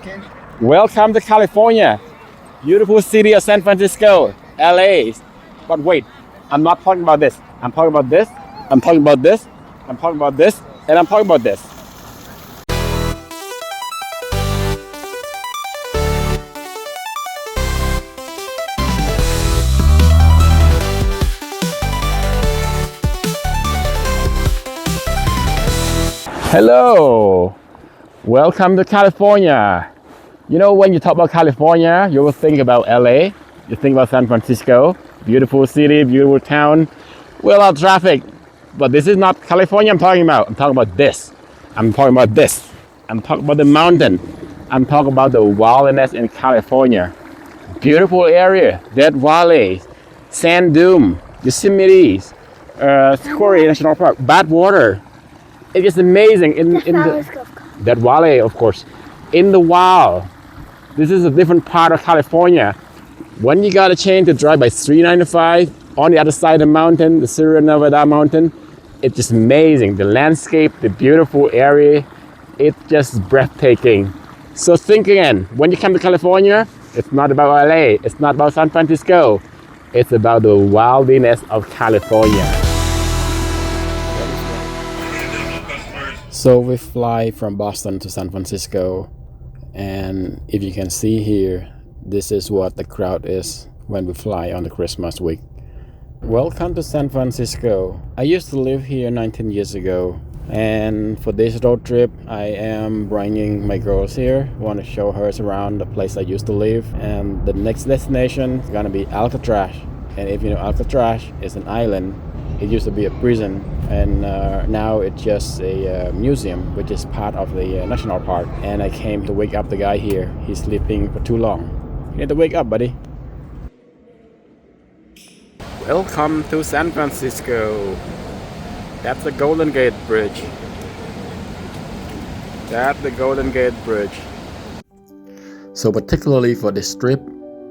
Okay. Welcome to California, beautiful city of San Francisco, LA. But wait, I'm not talking about this. I'm talking about this. I'm talking about this. I'm talking about this. And I'm talking about this. Hello. Welcome to California. You know, when you talk about California, you will think about LA, you think about San Francisco, beautiful city, beautiful town, with a lot of traffic. But this is not California I'm talking about. I'm talking about this. I'm talking about this. I'm talking about the mountain. I'm talking about the wilderness in California. Beautiful area, Dead Valley, Sand Dune, Yosemite, Sequoia National Park, Badwater. It is amazing in the Dead Valley, of course. In the wild, this is a different part of California. When you got a chance to drive by 395 on the other side of the mountain, the Sierra Nevada mountain, it's just amazing. The landscape, the beautiful area, it's just breathtaking. So think again, when you come to California, it's not about LA, it's not about San Francisco, it's about the wilderness of California. So we fly from Boston to San Francisco, and if you can see here, this is what the crowd is when we fly on the Christmas week. Welcome to San Francisco. I used to live here 19 years ago, and for this road trip I am bringing my girls here. I want to show her around the place I used to live, and the next destination is gonna be Alcatraz. And if you know, Alcatraz is an island. It used to be a prison, and now it's just a museum, which is part of the national park. And I came to wake up the guy here. He's sleeping for too long. You need to wake up, buddy. Welcome to San Francisco. That's the Golden Gate Bridge. That's the Golden Gate Bridge. So particularly for this trip,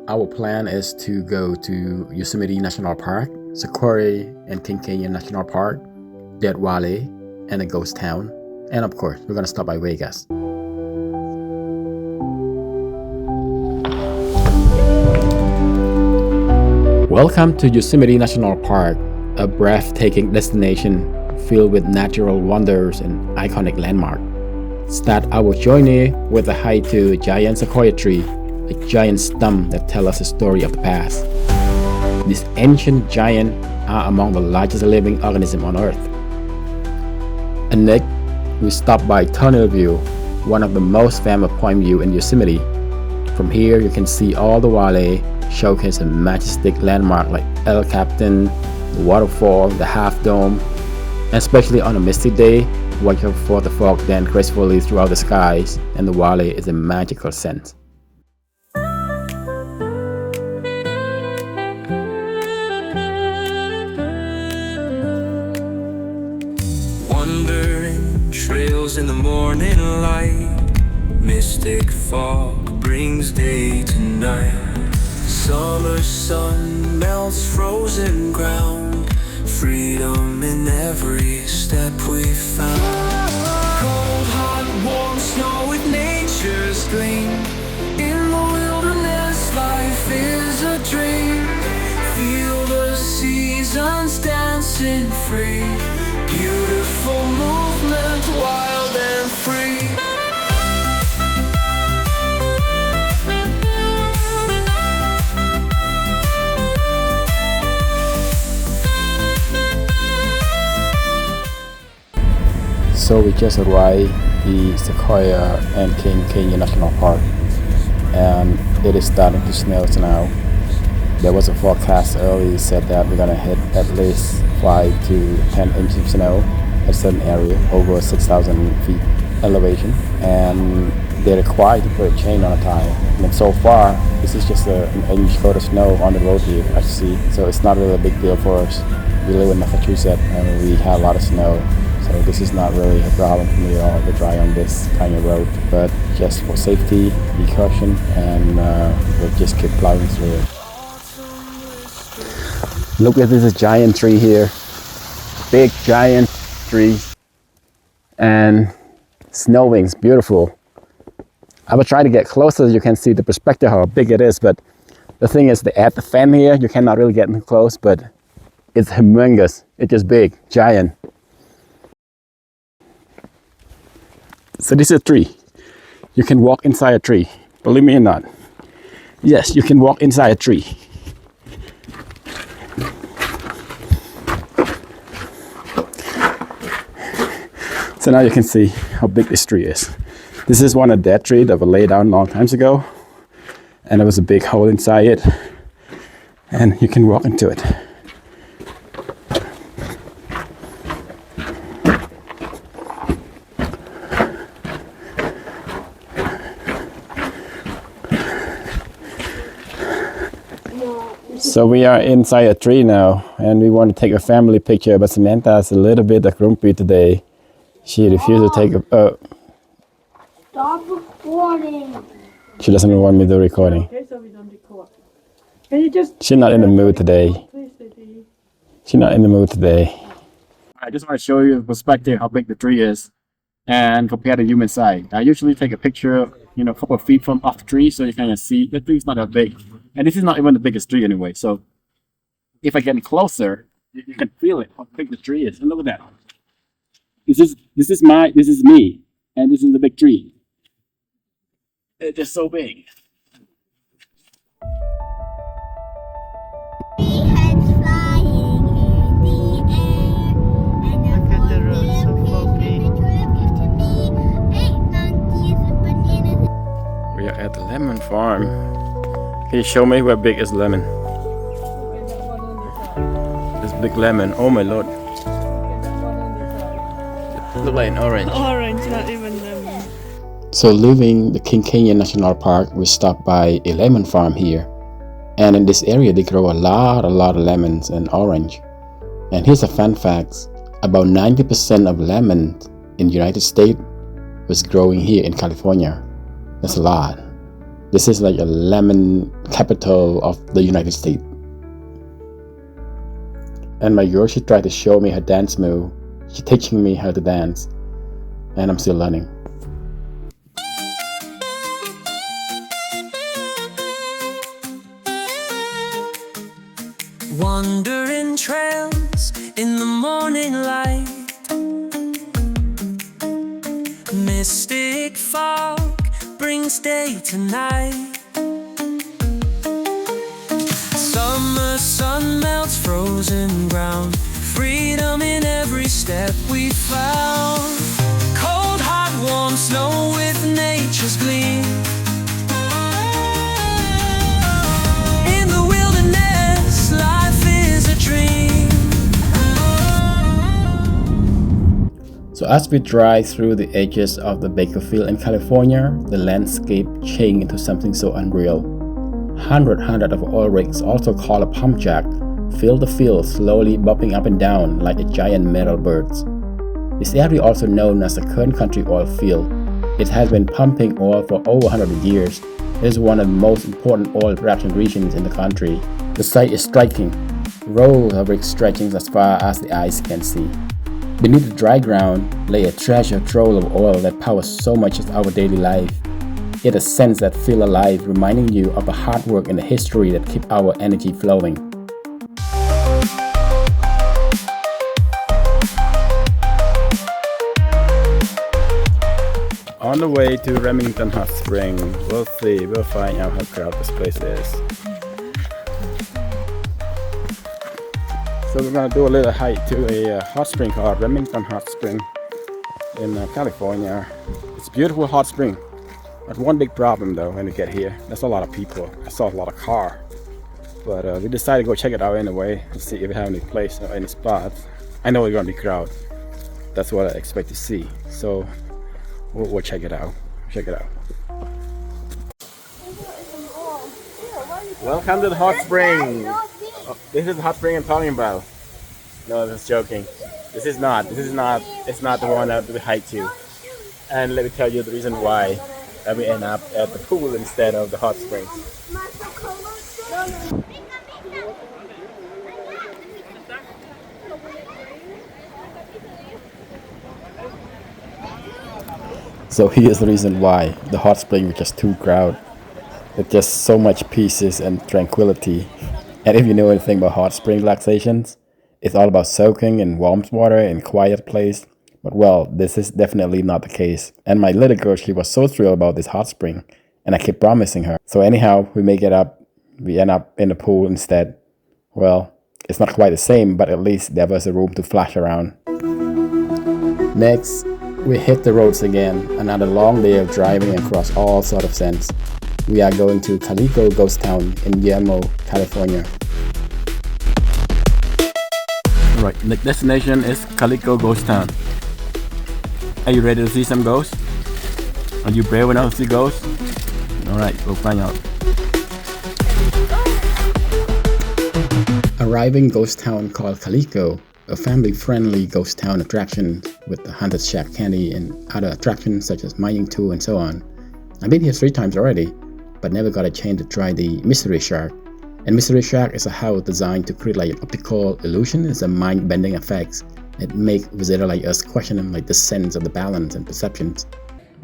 our plan is to go to Yosemite National Park, Sequoia and King Canyon National Park, Dead Valley, and a ghost town. And of course, we're gonna stop by Vegas. Welcome to Yosemite National Park, a breathtaking destination filled with natural wonders and iconic landmarks. Start our journey with a hike to a giant sequoia tree, a giant stump that tells us the story of the past. These ancient giants are among the largest living organisms on Earth. And next, we stop by Tunnel View, one of the most famous point view in Yosemite. From here, you can see all the valley, showcase a majestic landmark like El Capitan, the waterfall, the Half Dome, and especially on a misty day, watch out for the fog dance gracefully throughout the skies, and the valley is a magical scent. In the morning light, mystic fog brings day to night. Summer sun melts frozen ground, freedom in every step we found. Cold, hot, warm snow with nature's gleam. In the wilderness, life is a dream. Feel the seasons dancing free. Beautiful movement, wild and free. So we just arrived the Sequoia and King Canyon National Park, and it is starting to snow now. There was a forecast early said that we're gonna hit at least 5 to 10 inches of snow at a certain area over 6,000 feet elevation, and they're required to put a chain on a tire. And so far, this is just an inch coat of snow on the road here, as you see. So it's not really a big deal for us. We live in Massachusetts and we have a lot of snow. So this is not really a problem for me at all to drive on this kind of road. But just for safety, be caution, and we'll just keep plowing through it. Look at this giant tree here. Big giant tree. And snowing, it's beautiful. I will try to get closer so you can see the perspective how big it is, but the thing is they add the fan here, you cannot really get close, but it's humongous. It's just big, giant. So this is a tree. You can walk inside a tree, believe me or not. Yes, you can walk inside a tree. So now you can see how big this tree is. This is one of the dead trees that were laid down long times ago. And there was a big hole inside it. And you can walk into it. So we are inside a tree now, and we want to take a family picture, but Samantha is a little bit grumpy today. She refused to take a... Stop recording. She doesn't want me to do recording. Okay, so we don't record. Can you just... She's not in the mood today. Please, sweetie. She's not in the mood today. I just want to show you the perspective how big the tree is and compare the human side. I usually take a picture, you know, a couple of feet from off the tree so you can see the tree's not that big. And this is not even the biggest tree anyway. So if I get closer, you can feel it, how big the tree is. And look at that. This is me, and this is the big tree. It's just so big. Heads flying in the air, and Look at the road, so foggy. We are at the lemon farm. Can you show me where big is lemon? Look at that one on the side. This big lemon. Oh my lord. Look at that one on the side. Look like an orange. Orange, not even lemon. So leaving the Keough Canyon National Park, we stopped by a lemon farm here. And in this area, they grow a lot of lemons and orange. And here's a fun fact. About 90% of lemons in the United States was growing here in California. That's a lot. This is like a lemon capital of the United States. And my girl, she tried to show me her dance move. She's teaching me how to dance. And I'm still learning. Wandering trails in the morning light, mystic fog brings day to night. Summer sun melts frozen ground, freedom in every step we found. Cold, hot, warm snow with nature's gleam. In the wilderness, life is a dream. So as we drive through the edges of the Bakersfield in California, the landscape changed into something so unreal. Hundred of oil rigs, also called a pump jack, fill the field, slowly bobbing up and down like a giant metal birds. This area, also known as the Kern Country oil field, it has been pumping oil for over 100 years. It is one of the most important oil production regions in the country. The site is striking, rows of rigs stretching as far as the eyes can see. Beneath the dry ground lay a treasure trove of oil that powers so much of our daily life. It is a sense that feels alive, reminding you of the hard work and the history that keep our energy flowing. On the way to Remington Hotspring, we'll see, we'll find out how crowded this place is. So we're gonna do a little hike to a hot spring called Remington Hotspring in California. It's a beautiful hot spring, but one big problem though when we get here, there's a lot of people. I saw a lot of cars, but we decided to go check it out anyway and see if we have any place or any spots. I know it's gonna be crowded. That's what I expect to see. So we'll check it out. Check it out. Welcome to the hot spring. Oh, this is the hot spring I'm talking about. No, I'm just joking. This is not it's not the one that we hike to. And let me tell you the reason why that we end up at the pool instead of the hot spring. So here's the reason why the hot spring was just too crowded. It's just so much peace and tranquility. And if you know anything about hot spring relaxations, it's all about soaking in warm water in quiet place. But well, this is definitely not the case. And my little girl, she was so thrilled about this hot spring, and I kept promising her. So anyhow, we make it up. We end up in the pool instead. Well, it's not quite the same, but at least there was a room to flash around. Next, we hit the roads again. Another long day of driving across all sorts of sands. We are going to Calico Ghost Town in Genoa, California. Right, the destination is Calico Ghost Town. Are you ready to see some ghosts? Are you brave enough to see ghosts? Alright, we'll find out. Arriving ghost town called Calico, a family-friendly ghost town attraction with the haunted shack candy and other attractions such as mining tour and so on. I've been here 3 times already, but never got a chance to try the Mystery Shack. And Mystery Shack is a house designed to create like an optical illusion. It's a mind-bending effects that make visitors like us question them like the sense of the balance and perceptions.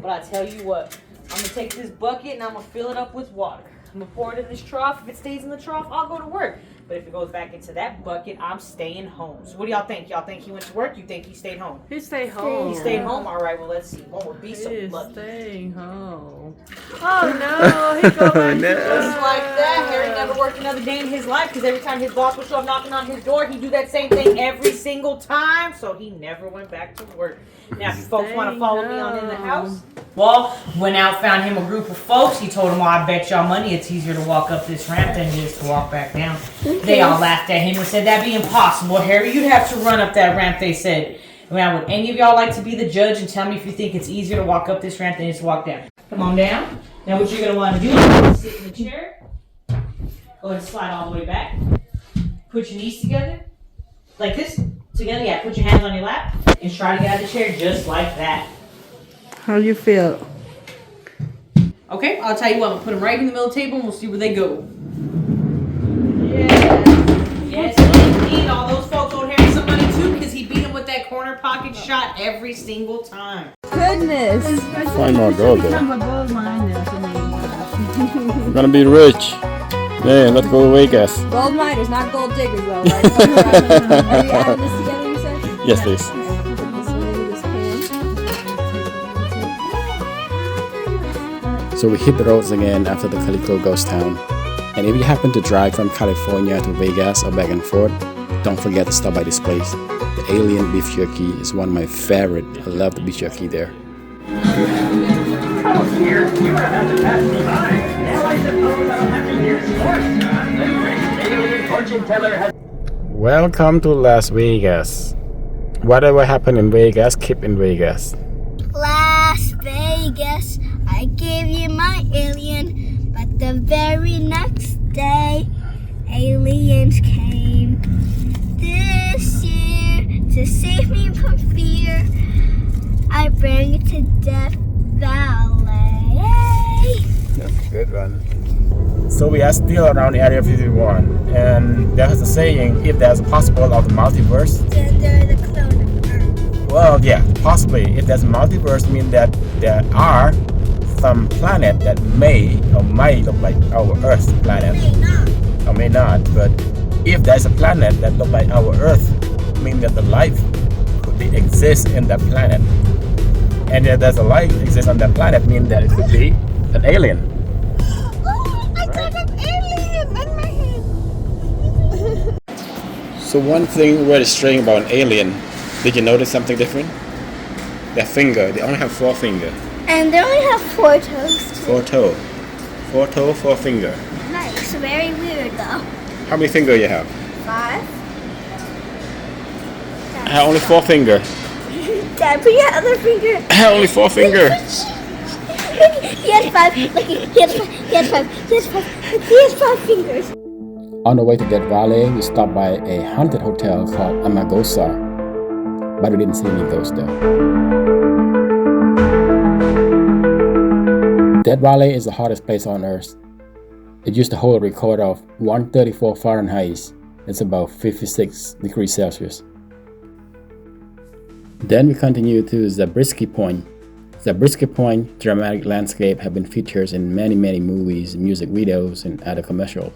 But I tell you what, I'm gonna take this bucket and I'm gonna fill it up with water. I'm gonna pour it in this trough. If it stays in the trough, I'll go to work. But if it goes back into that bucket, I'm staying home. So what do y'all think? Y'all think he went to work? You think he stayed home? He stayed home. He stayed home? All right, well, let's see. One would be so He's lucky. staying home. Oh no, he go back to Just like that, Harry never worked another day in his life because every time his boss would show up knocking on his door, he'd do that same thing every single time. So he never went back to work. Now, if you folks want to follow me on in the house, well, went out, found him a group of folks. He told them, well, I bet y'all money it's easier to walk up this ramp than it is to walk back down. They all laughed at him and said, that'd be impossible, Harry. You'd have to run up that ramp, they said. Now, would any of y'all like to be the judge and tell me if you think it's easier to walk up this ramp than it is to walk down? Come on down. Now, what you're going to want to do is sit in the chair. Go ahead and slide all the way back. Put your knees together. Like this. Together, yeah. Put your hands on your lap and try to get out of the chair just like that. How you feel? Okay, I'll tell you what. I'm going to put them right in the middle of the table and we'll see where they go. Yes, indeed. All those folks owed Harry some money too because he beat him with that corner pocket shot every single time. Goodness. Find more gold there. I'm a gold miner to me. We're gonna be rich. Man, let's go to Vegas. Gold miners, not gold diggers, though, right? Are we adding this together, you said? Yes, please. Put this way, this So we hit the roads again after the Calico Ghost Town. And if you happen to drive from California to Vegas or back and forth, don't forget to stop by this place. The Alien Beef Jerky is one of my favorite. I love the beef jerky there. Oh dear, you are about to pass me by. Now I suppose I'll have to use force. The great alien fortune teller has... Welcome to Las Vegas. Whatever happened in Vegas, keep in Vegas. Las Vegas, I gave you my alien, but the very next day, aliens came this year to save me from fear. I bring it to Death Valley. That's a good one. So we are still around Area 51, and there's a saying, if there's a possible of the multiverse. They're the clone of Earth. Well, yeah, possibly. If there's a multiverse, means that there are some planet that may or might look like our Earth planet. May not. Or may not, but if there's a planet that look like our Earth, means that the life could be exist in that planet. And if there's a life exists on that planet, means that it could be an alien. Oh, I got an alien in my head. So one thing very strange about an alien, did you notice something different? Their finger, they only have 4 fingers. And they only have 4 toes too. 4 toe. 4 toe, 4 finger. Nice, very weird though. How many fingers you have? 5. I have only 4 fingers. Dad, put your other finger. I have only 4 fingers. He has 5. Look, he has 5. He has 5. He has 5. He has 5 fingers. On the way to Death Valley, we stopped by a haunted hotel called Amargosa, but we didn't see any ghosts there. Death Valley is the hottest place on Earth. It used to hold a record of 134 Fahrenheit. It's about 56 degrees Celsius. Then we continue to Zabriskie Point. Zabriskie Point dramatic landscape have been featured in many movies, music videos, and other commercials.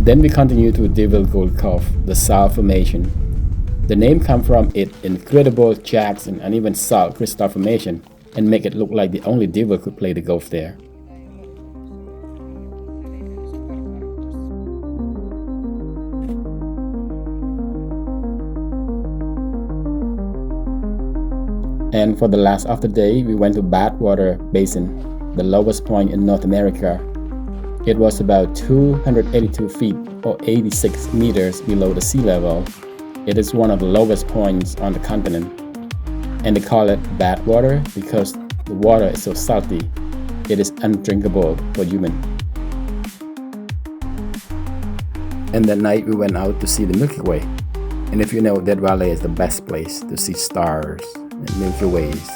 Then we continue to Devil Gold Cove, the Salt Formation. The name comes from its incredible jacks and uneven salt crystal formation and make it look like the only devil could play the golf there. And for the last of the day, we went to Badwater Basin, the lowest point in North America. It was about 282 feet or 86 meters below the sea level. It is one of the lowest points on the continent. And they call it Badwater because the water is so salty, it is undrinkable for humans. And that night we went out to see the Milky Way. And if you know, Death Valley is the best place to see stars and Milky Ways.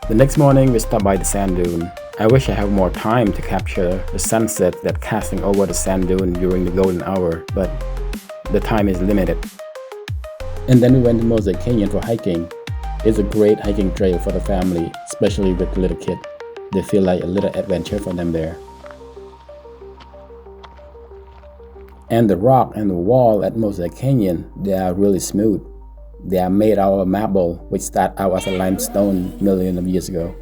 The next morning we stopped by the sand dune. I wish I had more time to capture the sunset that casting over the sand dune during the golden hour, but the time is limited. And then we went to Mosaic Canyon for hiking. It's a great hiking trail for the family, especially with the little kid. They feel like a little adventure for them there. And the rock and the wall at Mosaic Canyon, they are really smooth. They are made out of marble, which started out as a limestone millions of years ago.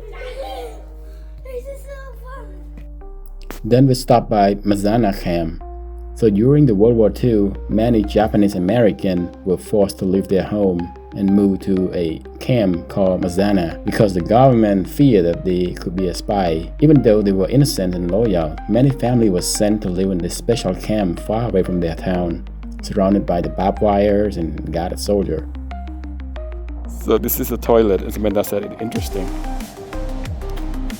Then we stopped by Manzanar camp. So during the World War II, many Japanese Americans were forced to leave their home and move to a camp called Manzanar because the government feared that they could be a spy. Even though they were innocent and loyal, many families were sent to live in this special camp far away from their town, surrounded by the barbed wires and guarded soldiers. So this is a toilet, and Samantha said it's interesting.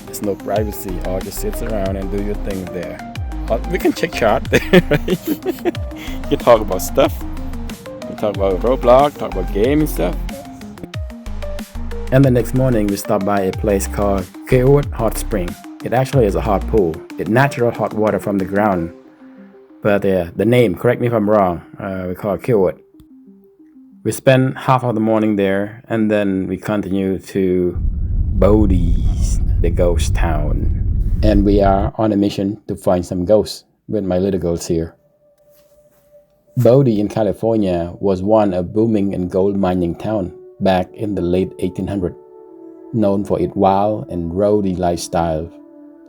There's no privacy, all just sits around and do your thing there. We can check chart there, right? You can talk about stuff. We talk about Roblox, talk about game and stuff. And the next morning we stopped by a place called Keough Hotspring. It actually is a hot pool. It's natural hot water from the ground. But the name, correct me if I'm wrong, we call it Keough. We spent half of the morning there, and then we continue to Bodie Ghost Town. And we are on a mission to find some ghosts with my little girls here. Bodie in California was one a booming and gold mining town back in the late 1800s, known for its wild and rowdy lifestyle.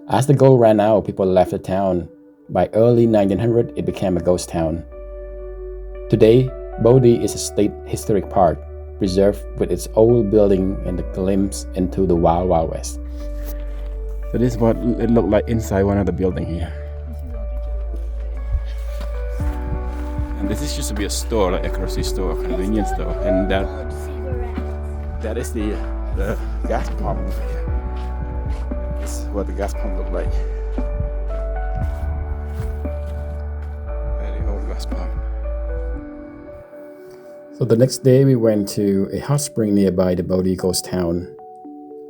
As the gold ran out, people left the town. By early 1900, it became a ghost town. Today, Bodie is a state historic park, preserved with its old building and a glimpse into the Wild Wild West. So this is what it looked like inside one of the building here. And this is just to be a store, like a grocery store, convenience store, and that is the gas pump over here. This is what the gas pump looked like. Very old gas pump. So the next day we went to a hot spring nearby the Bodie Ghost Town.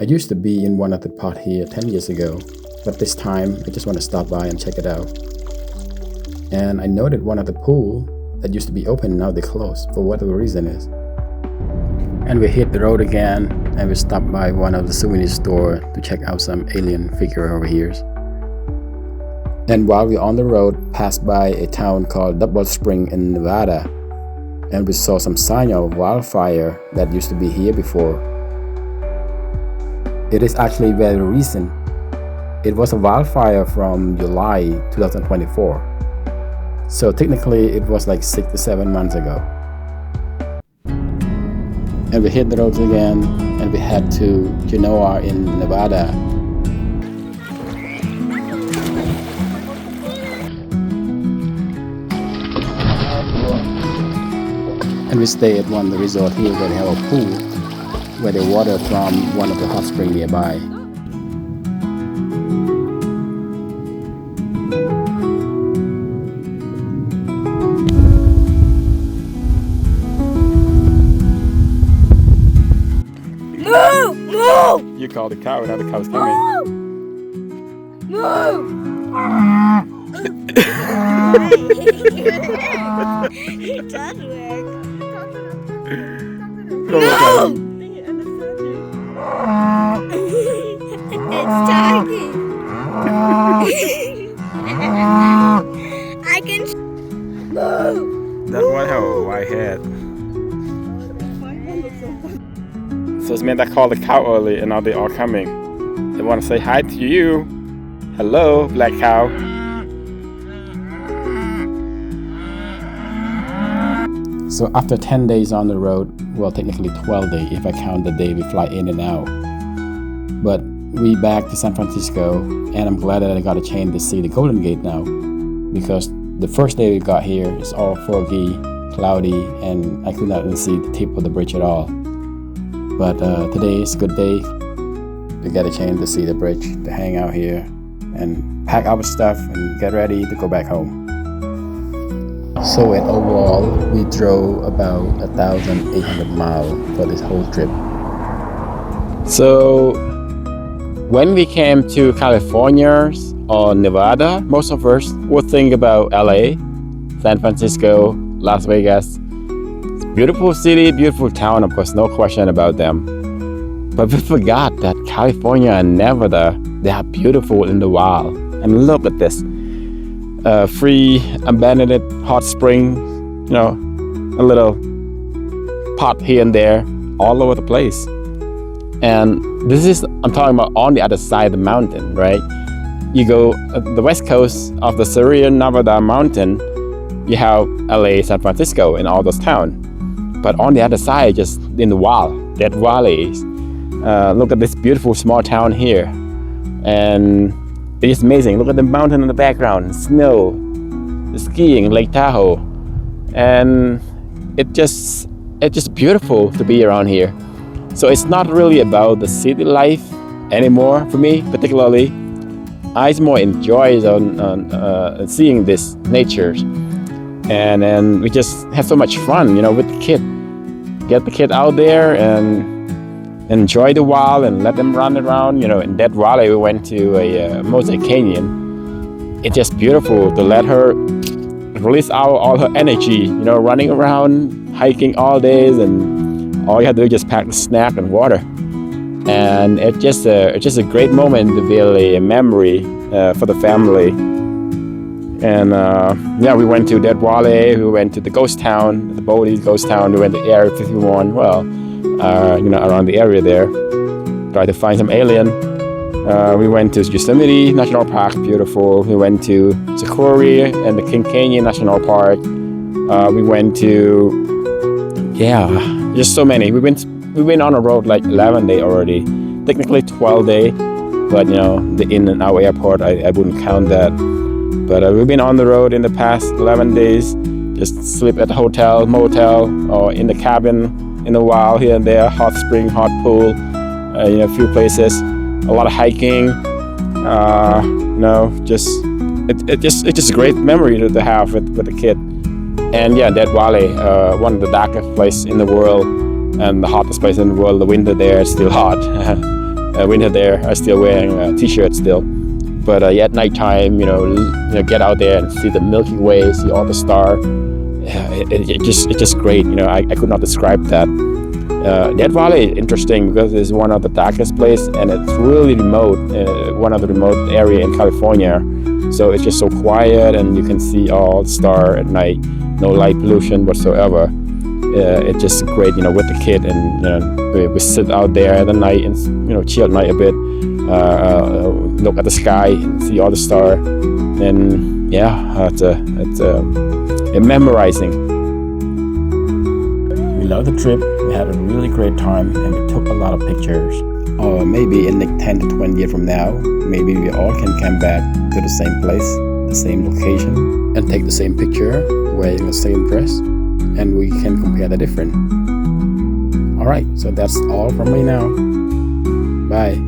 I used to be in one of the pot here 10 years ago, but this time I just want to stop by and check it out. And I noted one of the pool that used to be open, now they closed for whatever reason is. And we hit the road again and we stopped by one of the souvenir store to check out some alien figure over here. And while we were on the road, passed by a town called Double Spring in Nevada, and we saw some sign of wildfire that used to be here before. It is actually very recent. It was a wildfire from July 2024. So technically it was like 6 to 7 months ago. And we hit the roads again and we head to Genoa in Nevada. And we stay at one of the resort here where they have a pool, where they water from one of the hot springs nearby. Move! You call the cow, now the cow's coming. Move! It does work. No! It's talking. I can move. That one have a white head. So it's meant I called the cow early and now they are coming. They want to say hi to you. Hello, black cow. So after 10 days on the road, well technically 12 days if I count the day we fly in and out. But we back to San Francisco and I'm glad that I got a chance to see the Golden Gate now. Because the first day we got here is all foggy, cloudy, and I could not even see the tip of the bridge at all. But today is a good day to get a chance to see the bridge, to hang out here and pack our stuff and get ready to go back home. So in overall, we drove about 1,800 miles for this whole trip. So when we came to California or Nevada, most of us would think about LA, San Francisco, Las Vegas. It's a beautiful city, beautiful town, of course, no question about them. But we forgot that California and Nevada, they are beautiful in the wild. And look at this. Free abandoned hot spring, you know, a little pot here and there, all over the place. And this is, I'm talking about on the other side of the mountain, right? You go the west coast of the Sierra Nevada mountain, you have LA, San Francisco, and all those towns. But on the other side, just in the wild, dead valleys, look at this beautiful small town here. And it's amazing. Look at the mountain in the background, snow, the skiing, Lake Tahoe, and it's just beautiful to be around here. So it's not really about the city life anymore for me, particularly. I more enjoy on seeing this nature, and then we just have so much fun, you know, with the kid. Get the kid out there and enjoy the wild and let them run around. You know, in that valley we went to a Mosaic Canyon. It's just beautiful to let her release out all her energy, you know, running around, hiking all days, and all you have to do is just pack the snack and water. And it's just a great moment to build a memory for the family. And yeah, we went to Dead Valley, we went to the ghost town, the Bodie Ghost Town, we went to Area 51, well, you know, around the area there, try to find some alien. We went to Yosemite National Park, beautiful. We went to Sequoia and the King Canyon National Park. We went to, yeah, just so many. We went on a road like 11 days already, technically 12 days, but you know, the in and out airport, I wouldn't count that. But we've been on the road in the past 11 days, just sleep at the hotel, motel, or in the cabin in a while here and there, hot spring, hot pool, you know, a few places, a lot of hiking, you know, it's just a great memory to have with the kid. And yeah, Dead Valley, one of the darkest places in the world and the hottest place in the world. The winter there is still hot. Winter there, I'm still wearing a t-shirt still. But yeah, at nighttime, you know, get out there and see the Milky Way, see all the stars. It's just great. You know, I could not describe that. Dead Valley is interesting because it's one of the darkest places and it's really remote, one of the remote area in California. So it's just so quiet and you can see all the stars at night, no light pollution whatsoever. It's just great, you know, with the kid, and you know, we sit out there at the night and, you know, chill at night a bit, look at the sky and see all the stars, and yeah, it's memorizing. We love the trip. We had a really great time and we took a lot of pictures. Or maybe in like 10 to 20 years from now, maybe we all can come back to the same place, the same location, and take the same picture, wearing the same dress, and we can compare the difference. Alright, so that's all from me now. Bye.